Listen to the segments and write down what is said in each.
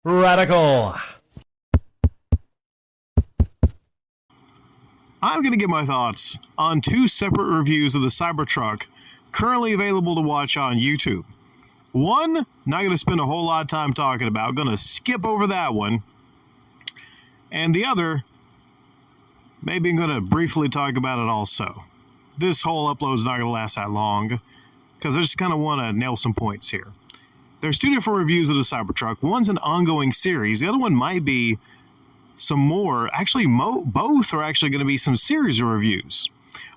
Radical. I'm going to give my thoughts on two separate reviews of the CyberTruck currently available to watch on YouTube. One, not going to spend a whole lot of time talking about, going to skip over that one. And the other, maybe I'm going to briefly talk about it also. This whole upload is not going to last that long because I just kind of want to nail some points here. There's two different reviews of the CyberTruck. One's an ongoing series. The other one might be some more. Actually, both are actually going to be some series of reviews.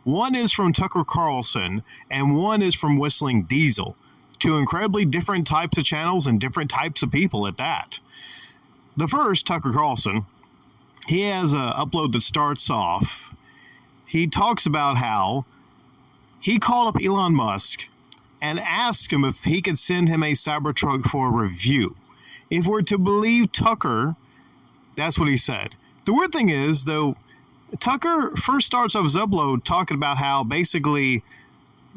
One is from Tucker Carlson, and one is from WhistlinDiesel. Two incredibly different types of channels and different types of people at that. The first, Tucker Carlson, he has an upload that starts off. He talks about how he called up Elon Musk and asked him if he could send him a CyberTruck for a review. If we're to believe Tucker, that's what he said. The weird thing is, though, Tucker first starts off his upload talking about how basically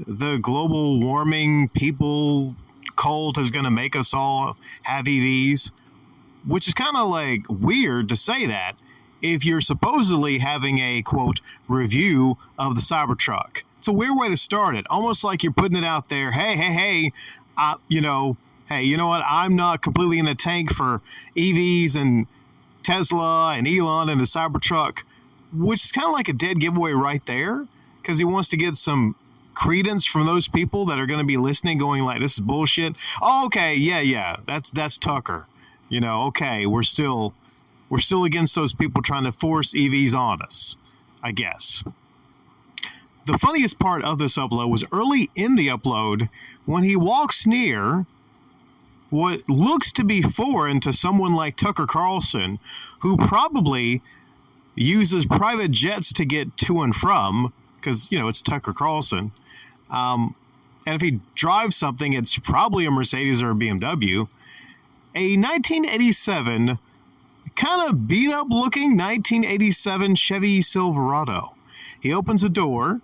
the global warming people cult is going to make us all have EVs, which is kind of like weird to say that if you're supposedly having a, quote, review of the CyberTruck. It's a weird way to start it, almost like you're putting it out there, hey, you know what, I'm not completely in the tank for EVs and Tesla and Elon and the CyberTruck, which is kind of like a dead giveaway right there, because he wants to get some credence from those people that are going to be listening, going like, this is bullshit. Oh, okay, yeah, that's Tucker. Okay, we're still against those people trying to force EVs on us, I guess. The funniest part of this upload was early in the upload when he walks near what looks to be foreign to someone like Tucker Carlson, who probably uses private jets to get to and from, because, it's Tucker Carlson. And if he drives something, it's probably a Mercedes or a BMW. A 1987, kind of beat up looking 1987 Chevy Silverado. He opens a door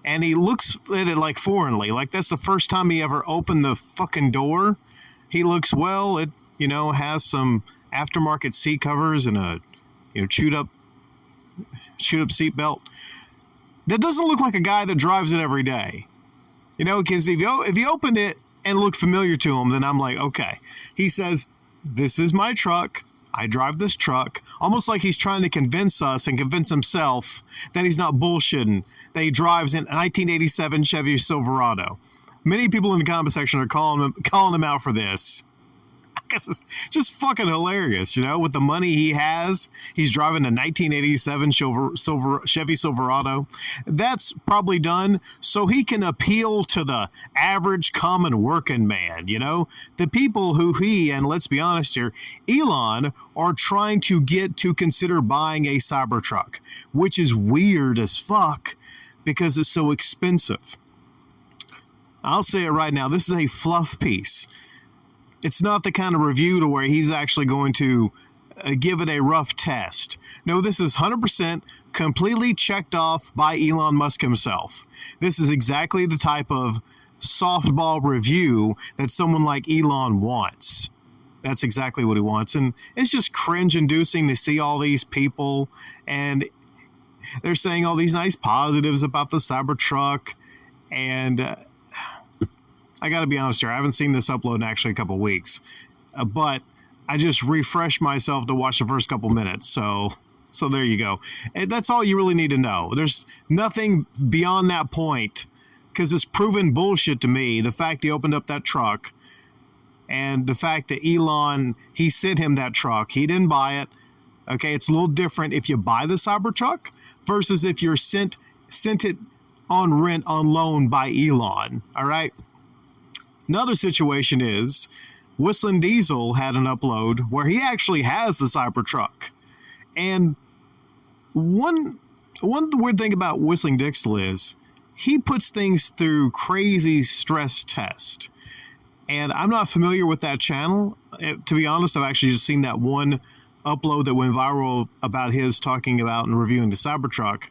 and he looks at it like foreignly, like that's the first time he ever opened the fucking door. He looks, well, it, has some aftermarket seat covers and a, chewed up seat belt. That doesn't look like a guy that drives it every day. Because if you opened it and looked familiar to him, then I'm like, okay. He says, this is my truck. I drive this truck, almost like he's trying to convince us and convince himself that he's not bullshitting, that he drives in a 1987 Chevy Silverado. Many people in the comment section are calling him out for this. I guess it's just fucking hilarious, with the money he has. He's driving a 1987 Chevy Silverado. That's probably done so he can appeal to the average common working man, the people who he, and let's be honest here, Elon, are trying to get to consider buying a CyberTruck, which is weird as fuck because it's so expensive. I'll say it right now, this is a fluff piece. It's not the kind of review to where he's actually going to give it a rough test. No, this is 100% completely checked off by Elon Musk himself. This is exactly the type of softball review that someone like Elon wants. That's exactly what he wants. And it's just cringe-inducing to see all these people, and they're saying all these nice positives about the CyberTruck, and I got to be honest here, I haven't seen this upload in actually a couple weeks, but I just refreshed myself to watch the first couple minutes, so there you go. And that's all you really need to know. There's nothing beyond that point, because it's proven bullshit to me, the fact he opened up that truck, and the fact that Elon, he sent him that truck. He didn't buy it. Okay, it's a little different if you buy the CyberTruck versus if you're sent it on rent, on loan by Elon, all right? Another situation is WhistlinDiesel had an upload where he actually has the CyberTruck. And one weird thing about WhistlinDiesel is he puts things through crazy stress test. And I'm not familiar with that channel. To be honest, I've actually just seen that one upload that went viral about his talking about and reviewing the CyberTruck.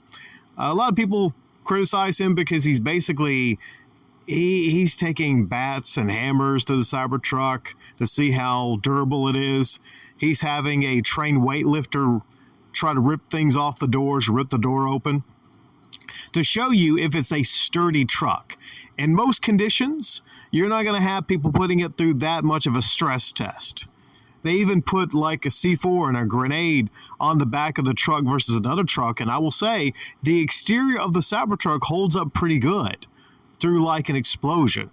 A lot of people criticize him because he's basically he's taking bats and hammers to the Cybertruck to see how durable it is. He's having a trained weightlifter try to rip things off the doors, rip the door open, to show you if it's a sturdy truck. In most conditions, you're not going to have people putting it through that much of a stress test. They even put like a C4 and a grenade on the back of the truck versus another truck, and I will say the exterior of the Cybertruck holds up pretty good through like an explosion.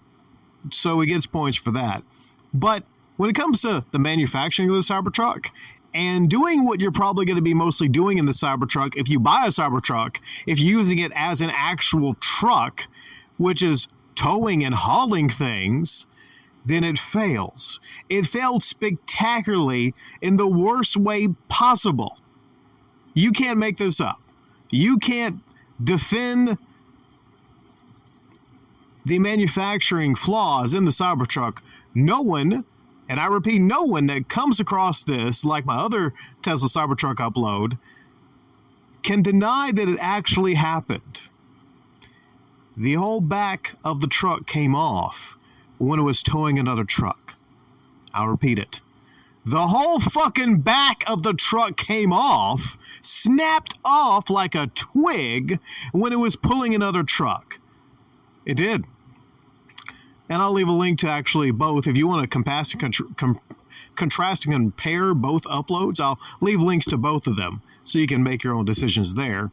So he gets points for that. But when it comes to the manufacturing of the Cybertruck and doing what you're probably going to be mostly doing in the Cybertruck, if you buy a Cybertruck, if you're using it as an actual truck, which is towing and hauling things, then it fails. It failed spectacularly in the worst way possible. You can't make this up. You can't defend the manufacturing flaws in the Cybertruck. No one, and I repeat, no one that comes across this, like my other Tesla Cybertruck upload, can deny that it actually happened. The whole back of the truck came off when it was towing another truck. I'll repeat it. The whole fucking back of the truck came off, snapped off like a twig when it was pulling another truck. It did. And I'll leave a link to actually both. If you want to contrast and compare both uploads, I'll leave links to both of them so you can make your own decisions there.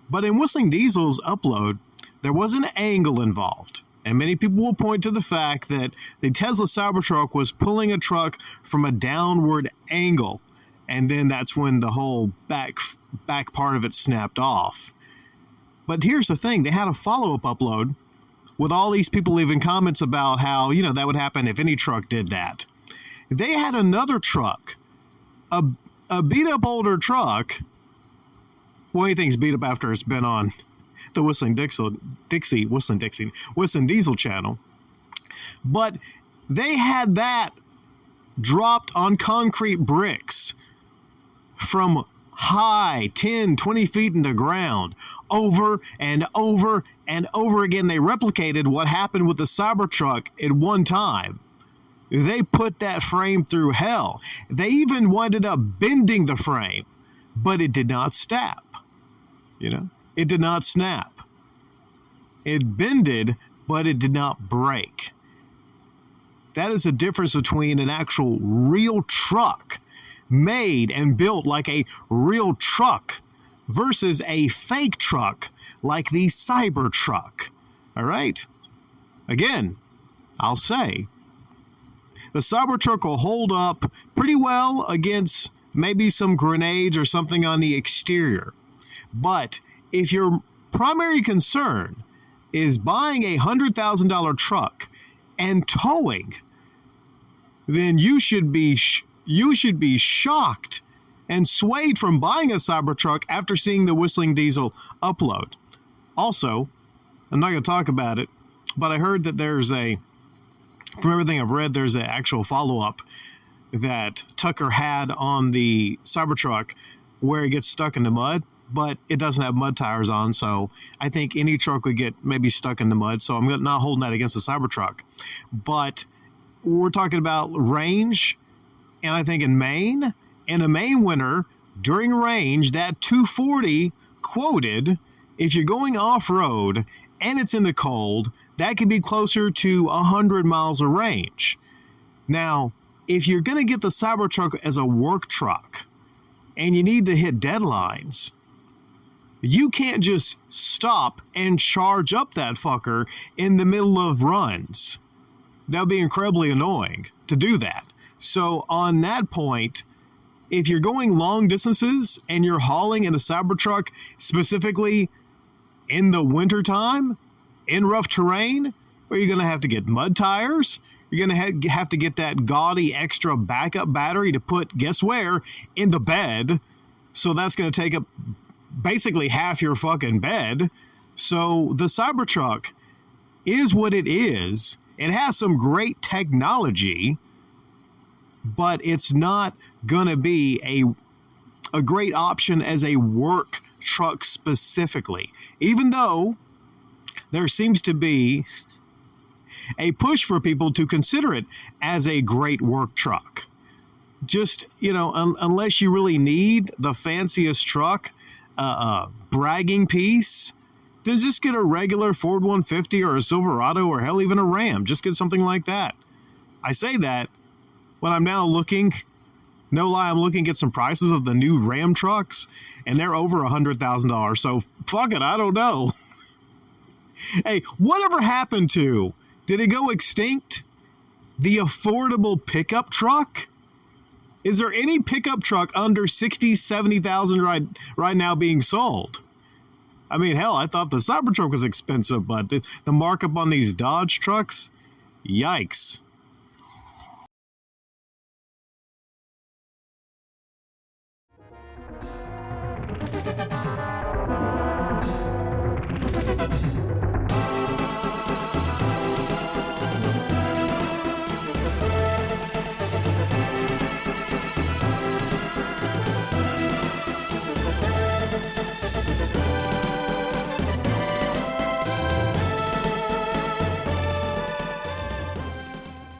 But in Whistling Diesel's upload, there was an angle involved. And many people will point to the fact that the Tesla Cybertruck was pulling a truck from a downward angle. And then that's when the whole back part of it snapped off. But here's the thing. They had a follow-up upload with all these people leaving comments about how, that would happen if any truck did that. They had another truck, a beat-up older truck. Well, anything's beat up after it's been on the Whistling Diesel channel. But they had that dropped on concrete bricks from high 10, 20 feet in the ground over and over and over again. They replicated what happened with the Cybertruck at one time. They put that frame through hell. They even winded up bending the frame, but it did not snap. It did not snap. It bended, but it did not break. That is the difference between an actual real truck made and built like a real truck versus a fake truck like the CyberTruck. All right? Again, I'll say the CyberTruck will hold up pretty well against maybe some grenades or something on the exterior. But if your primary concern is buying a $100,000 truck and towing, then you should be shocked and swayed from buying a Cybertruck after seeing the Whistling Diesel upload. Also, I'm not going to talk about it, but I heard that from everything I've read, there's an actual follow-up that Tucker had on the Cybertruck where it gets stuck in the mud, but it doesn't have mud tires on, so I think any truck would get maybe stuck in the mud, so I'm not holding that against the Cybertruck. But we're talking about range, and I think in a Maine winter, during range, that 240 quoted, if you're going off-road and it's in the cold, that could be closer to 100 miles of range. Now, if you're going to get the Cybertruck as a work truck and you need to hit deadlines, you can't just stop and charge up that fucker in the middle of runs. That would be incredibly annoying to do that. So on that point, if you're going long distances and you're hauling in a Cybertruck, specifically in the wintertime, in rough terrain, where you're going to have to get mud tires, you're going to have to get that gaudy extra backup battery to put, guess where, in the bed. So that's going to take up basically half your fucking bed. So the Cybertruck is what it is. It has some great technology, but it's not going to be a great option as a work truck specifically. Even though there seems to be a push for people to consider it as a great work truck. Just, unless you really need the fanciest truck, bragging piece, then just get a regular Ford 150 or a Silverado or hell, even a Ram. Just get something like that. I say that when I'm now looking, no lie, I'm looking at some prices of the new Ram trucks, and they're over $100,000. So fuck it, I don't know. Hey, whatever happened to, did it go extinct? The affordable pickup truck? Is there any pickup truck under $60,000, $70,000 right now being sold? I mean, hell, I thought the CyberTruck was expensive, but the markup on these Dodge trucks, yikes.